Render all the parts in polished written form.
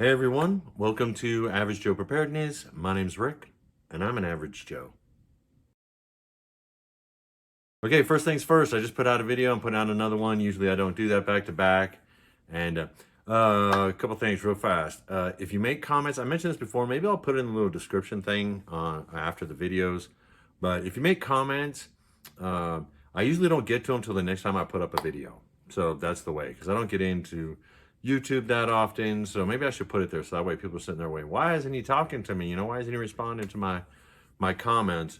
Hey everyone, welcome to Average Joe Preparedness. My name's Rick, and I'm an average Joe. Okay, first things first, I just put out a video and put out another one. Usually I don't do that back to back. And a couple things real fast. If you make comments, I mentioned this before, maybe I'll put it in the little description thing after the videos. But if you make comments, I usually don't get to them until the next time I put up a video. So that's the way, because I don't get into YouTube that often. So maybe I should put it there so that way people are sitting there waiting, why isn't he talking to me? You know, why isn't he responding to my comments?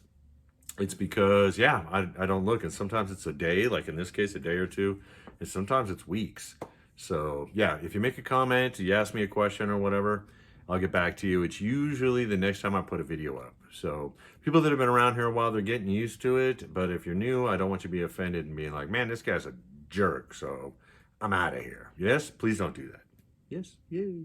It's because, yeah, I don't look. And sometimes it's a day, like in this case, a day or two. And sometimes it's weeks. So, yeah, if you make a comment, you ask me a question or whatever, I'll get back to you. It's usually the next time I put a video up. So people that have been around here a while, they're getting used to it. But if you're new, I don't want you to be offended and being like, man, this guy's a jerk. So I'm out of here. Yes, please don't do that. Yes, yay.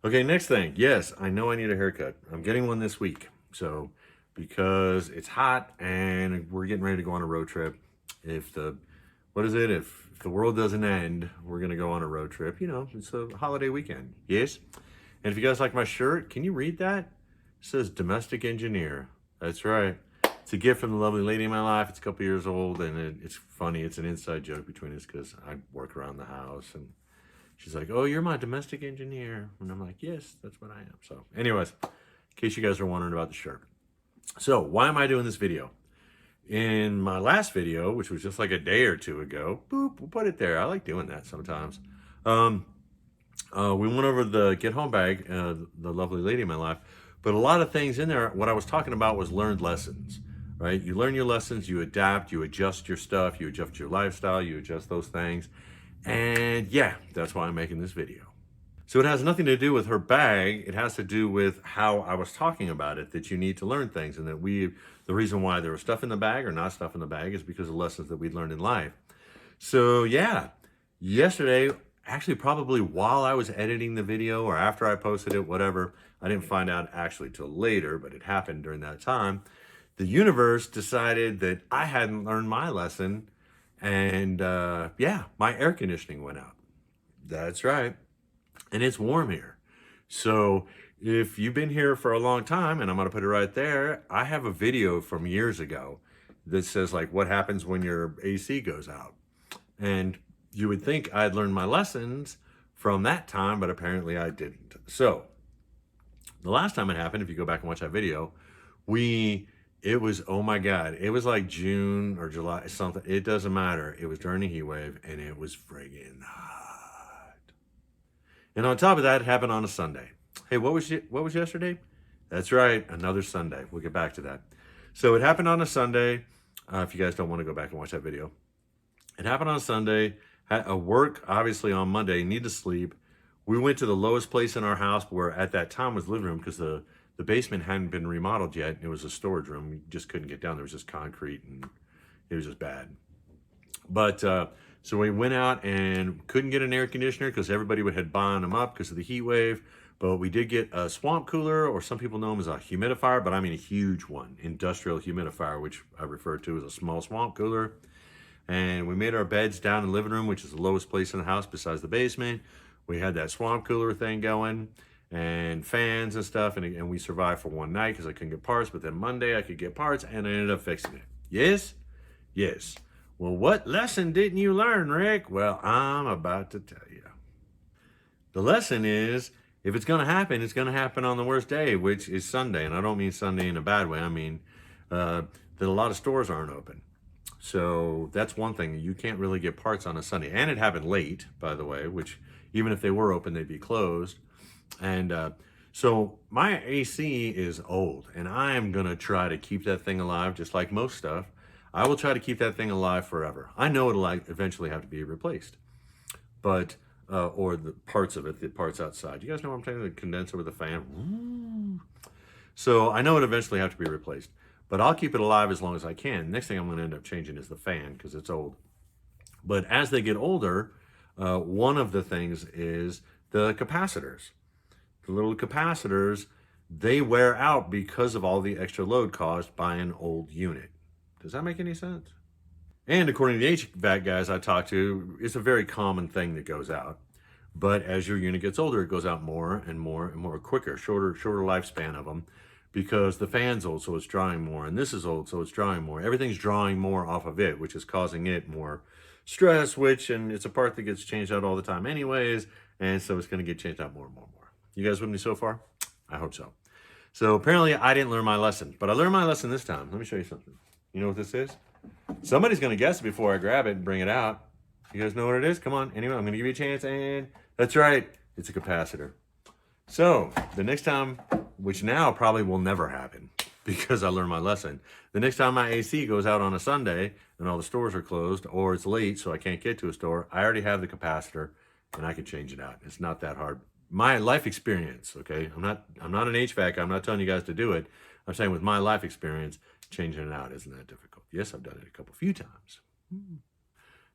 Okay, next thing. Yes, I know I need a haircut. I'm getting one this week. So because it's hot and we're getting ready to go on a road trip. If the world doesn't end, we're gonna go on a road trip. You know, it's a holiday weekend. Yes. And if you guys like my shirt, can you read that? It says domestic engineer. That's right. It's a gift from the lovely lady in my life. It's a couple years old, and it's funny. It's an inside joke between us because I work around the house, and she's like, "Oh, you're my domestic engineer," and I'm like, "Yes, that's what I am." So, anyways, in case you guys are wondering about the shirt. So why am I doing this video? In my last video, which was just like a day or two ago, boop, we'll put it there. I like doing that sometimes. We went over the get home bag, the lovely lady in my life, but a lot of things in there, what I was talking about was learned lessons, right? You learn your lessons, you adapt, you adjust your stuff, you adjust your lifestyle, you adjust those things. And yeah, that's why I'm making this video. So it has nothing to do with her bag. It has to do with how I was talking about it, that you need to learn things, and that the reason why there was stuff in the bag or not stuff in the bag is because of lessons that we'd learned in life. So yeah, yesterday, actually probably while I was editing the video or after I posted it, whatever, I didn't find out actually till later, but it happened during that time. The universe decided that I hadn't learned my lesson, and yeah, my air conditioning went out. That's right. And it's warm here. So if you've been here for a long time, and I'm going to put it right there, I have a video from years ago that says like what happens when your AC goes out. And you would think I'd learned my lessons from that time, but apparently I didn't. So the last time it happened, if you go back and watch that video, it was, oh my God, it was like June or July, something. It doesn't matter. It was during a heat wave, and it was friggin' hot. And on top of that, it happened on a Sunday. Hey, what was yesterday? That's right, another Sunday. We'll get back to that. So it happened on a Sunday. If you guys don't want to go back and watch that video. It happened on a Sunday. Had a work, obviously, on Monday. Need to sleep. We went to the lowest place in our house, where at that time was the living room, because the basement hadn't been remodeled yet. It was a storage room. We just couldn't get down. There was just concrete, and it was just bad. But so we went out and couldn't get an air conditioner because everybody had buying them up because of the heat wave. But we did get a swamp cooler, or some people know them as a humidifier, but I mean a huge one, industrial humidifier, which I refer to as a small swamp cooler. And we made our beds down in the living room, which is the lowest place in the house besides the basement. We had that swamp cooler thing going and fans and stuff. And we survived for one night because I couldn't get parts. But then Monday I could get parts, and I ended up fixing it. Yes? Yes. Well, what lesson didn't you learn, Rick? Well, I'm about to tell you. The lesson is, if it's going to happen, it's going to happen on the worst day, which is Sunday. And I don't mean Sunday in a bad way. I mean that a lot of stores aren't open. So that's one thing. You can't really get parts on a Sunday. And it happened late, by the way, which even if they were open, they'd be closed. And so my AC is old, and I am going to try to keep that thing alive, just like most stuff. I will try to keep that thing alive forever. I know it'll eventually have to be replaced, but or the parts of it, the parts outside. You guys know what I'm talking about? The condenser with the fan. Woo. So I know it'll eventually have to be replaced, but I'll keep it alive as long as I can. Next thing I'm going to end up changing is the fan because it's old. But as they get older, one of the things is the capacitors. The little capacitors, they wear out because of all the extra load caused by an old unit. Does that make any sense? And according to the HVAC guys I talked to, it's a very common thing that goes out. But as your unit gets older, it goes out more and more and more quicker, shorter lifespan of them, because the fan's old, so it's drawing more, and this is old, so it's drawing more. Everything's drawing more off of it, which is causing it more stress, and it's a part that gets changed out all the time anyways, and so it's going to get changed out more and more and more. You guys with me so far? I hope so. So apparently I didn't learn my lesson, but I learned my lesson this time. Let me show you something. You know what this is? Somebody's going to guess it before I grab it and bring it out. You guys know what it is? Come on. Anyway, I'm going to give you a chance, and that's right. It's a capacitor. So the next time, which now probably will never happen because I learned my lesson. The next time my AC goes out on a Sunday and all the stores are closed, or it's late so I can't get to a store, I already have the capacitor and I can change it out. It's not that hard. My life experience, okay? I'm not an HVAC guy. I'm not telling you guys to do it. I'm saying with my life experience, changing it out isn't that difficult. Yes, I've done it a few times.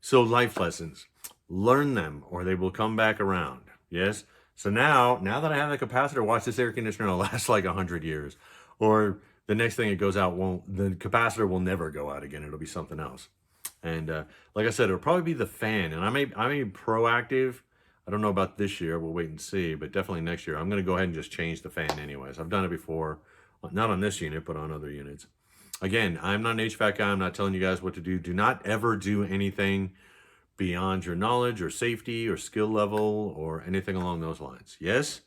So life lessons, learn them or they will come back around. Yes. So now that I have the capacitor, watch, this air conditioner will last like 100 years, or the next thing it goes out the capacitor will never go out again. It'll be something else. And like I said, it'll probably be the fan. And I may be proactive. I don't know about this year. We'll wait and see, but definitely next year. I'm going to go ahead and just change the fan anyways. I've done it before, not on this unit, but on other units. Again, I'm not an HVAC guy. I'm not telling you guys what to do. Do not ever do anything beyond your knowledge or safety or skill level or anything along those lines. Yes?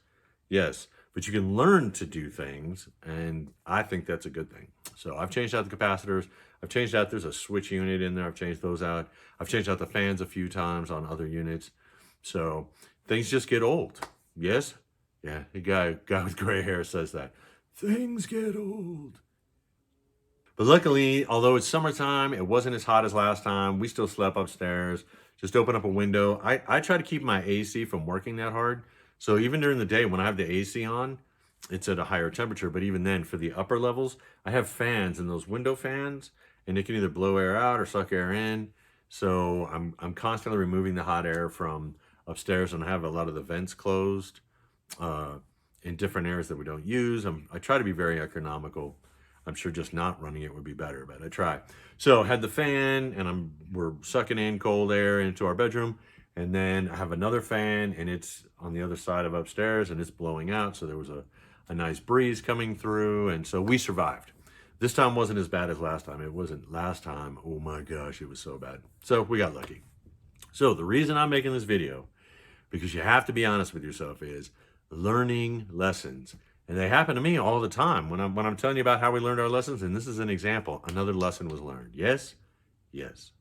Yes. But you can learn to do things, and I think that's a good thing. So I've changed out the capacitors. I've changed out, there's a switch unit in there. I've changed those out. I've changed out the fans a few times on other units. So things just get old. Yes? Yeah, the guy with gray hair says that. Things get old. But luckily, although it's summertime, it wasn't as hot as last time. We still slept upstairs. Just open up a window. I try to keep my AC from working that hard. So even during the day when I have the AC on, it's at a higher temperature. But even then, for the upper levels, I have fans, and those window fans, and it can either blow air out or suck air in. So I'm constantly removing the hot air from upstairs, and I have a lot of the vents closed in different areas that we don't use. I try to be very economical. I'm sure just not running it would be better, but I try. So I had the fan, and we're sucking in cold air into our bedroom. And then I have another fan, and it's on the other side of upstairs, and it's blowing out. So there was a nice breeze coming through, and so we survived. This time wasn't as bad as last time. It wasn't last time. Oh my gosh, it was so bad. So we got lucky. So the reason I'm making this video, because you have to be honest with yourself, is learning lessons. And they happen to me all the time when I'm telling you about how we learned our lessons. And this is an example. Another lesson was learned. Yes? Yes.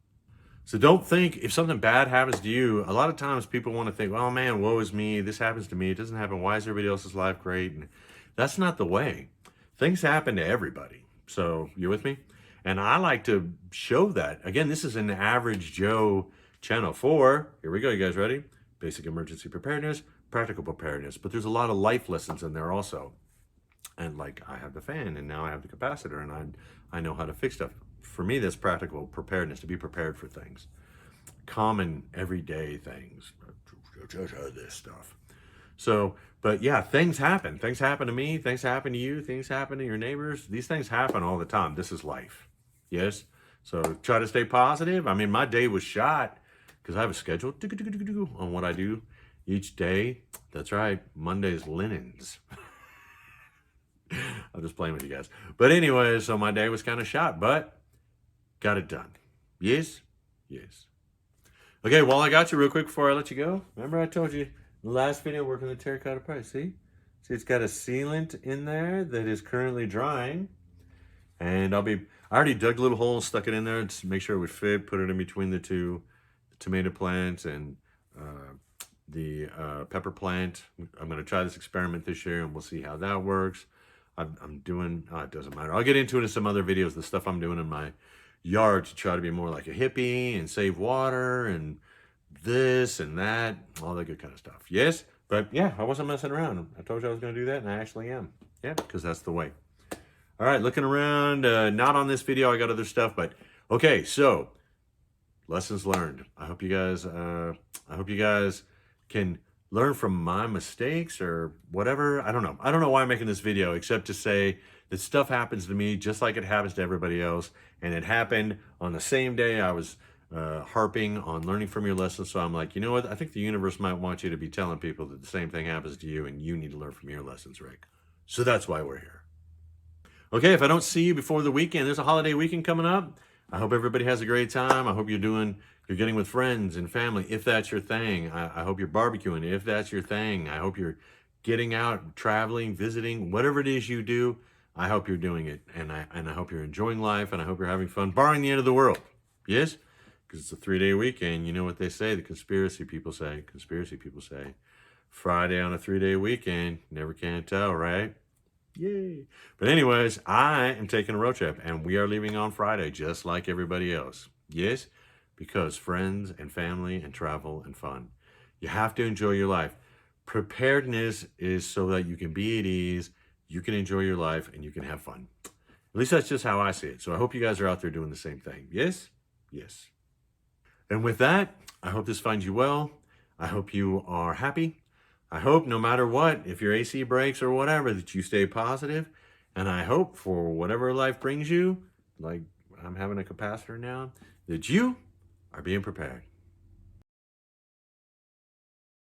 So don't think if something bad happens to you, a lot of times people want to think, oh man, woe is me. This happens to me. It doesn't happen. Why is everybody else's life great? And that's not the way. Things happen to everybody. So you with me? And I like to show that. Again, this is an Average Joe channel 4. Here we go. You guys ready? Basic emergency preparedness, practical preparedness. But there's a lot of life lessons in there also. And like, I have the fan, and now I have the capacitor, and I know how to fix stuff. For me, that's practical preparedness, to be prepared for things. Common, everyday things. This stuff. So, but yeah, things happen. Things happen to me. Things happen to you. Things happen to your neighbors. These things happen all the time. This is life. Yes? So try to stay positive. I mean, my day was shot because I have a schedule on what I do each day. That's right. Monday's linens. I'm just playing with you guys. But anyway, so my day was kind of shot, but got it done. Yes? Yes. Okay, well, I got you real quick before I let you go. Remember I told you in the last video, working the terracotta price. See, it's got a sealant in there that is currently drying. And I already dug a little hole, stuck it in there to make sure it would fit, put it in between the two tomato plants and the pepper plant. I'm going to try this experiment this year, and we'll see how that works. I'm doing, it doesn't matter. I'll get into it in some other videos, the stuff I'm doing in my yard to try to be more like a hippie and save water and this and that, all that good kind of stuff. Yes, but yeah, I wasn't messing around. I told you I was going to do that, and I actually am. Yeah, because that's the way. All right, looking around, not on this video, I got other stuff, but okay, so lessons learned. I hope you guys can learn from my mistakes or whatever. I don't know why I'm making this video, except to say that stuff happens to me just like it happens to everybody else. And it happened on the same day I was harping on learning from your lessons. So I'm like, you know what? I think the universe might want you to be telling people that the same thing happens to you and you need to learn from your lessons, Rick. So that's why we're here. Okay, if I don't see you before the weekend, there's a holiday weekend coming up. I hope everybody has a great time. I hope you're getting with friends and family, if that's your thing. I hope you're barbecuing, if that's your thing. I hope you're getting out, traveling, visiting, whatever it is you do. I hope you're doing it, and I hope you're enjoying life, and I hope you're having fun, barring the end of the world. Yes, because it's a 3-day weekend. You know what they say? The conspiracy people say. Friday on a 3-day weekend. Never can tell, right? Yay. But anyways, I am taking a road trip and we are leaving on Friday just like everybody else. Yes, because friends and family and travel and fun. You have to enjoy your life. Preparedness is so that you can be at ease, you can enjoy your life, and you can have fun. At least that's just how I see it. So I hope you guys are out there doing the same thing. Yes? Yes. And with that, I hope this finds you well. I hope you are happy. I hope no matter what, if your AC breaks or whatever, that you stay positive. And I hope for whatever life brings you, like I'm having a capacitor now, that you are being prepared.